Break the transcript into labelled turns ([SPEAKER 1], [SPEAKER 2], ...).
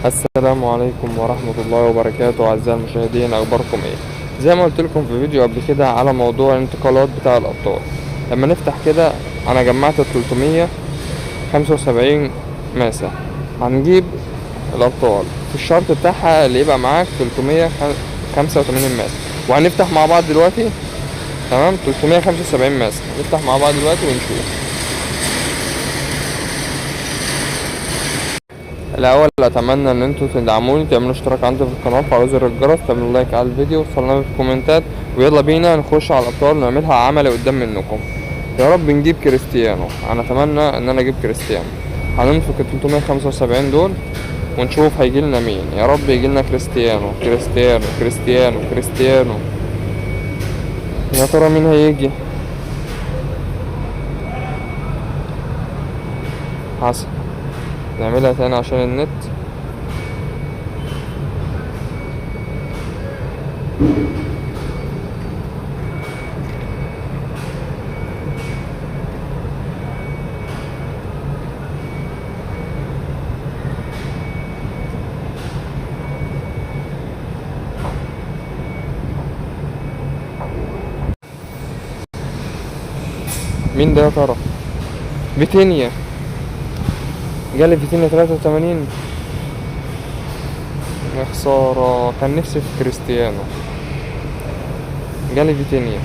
[SPEAKER 1] السلام عليكم ورحمة الله وبركاته. أعزائي المشاهدين، أخباركم إيه؟ زي ما قلت لكم في فيديو قبل كده على موضوع الانتقالات بتاع الأبطال. لما نفتح كده أنا جمعت 375 ماسة. هنجيب الأبطال في الشرط بتاعها اللي يبقى معاك 385 ماسة، وهنفتح مع بعض دلوقتي. تمام، 375 ماسة نفتح مع بعض دلوقتي ونشوف. الاول اتمنى ان انتوا تدعموني، تعملوا اشتراك عندي في القناه، وفعلوا زر الجرس، تعملوا لايك على الفيديو، وصلنا في الكومنتات، ويلا بينا نخش على الابطال ونعملها عملي قدام منكم. يا رب نجيب كريستيانو، انا اتمنى ان انا اجيب كريستيانو. هننفق ال 375 دول ونشوف هيجيلنا مين. يا رب يجيلنا كريستيانو كريستيانو كريستيانو كريستيانو. يا ترى مين هيجي؟ حسن. نعملها تاني عشان النت. مين ده يا ترى؟ فيتينيا. جالي فيتينيا 83. يا خسارة، كان نفسي في كريستيانو. جالي فيتينيا.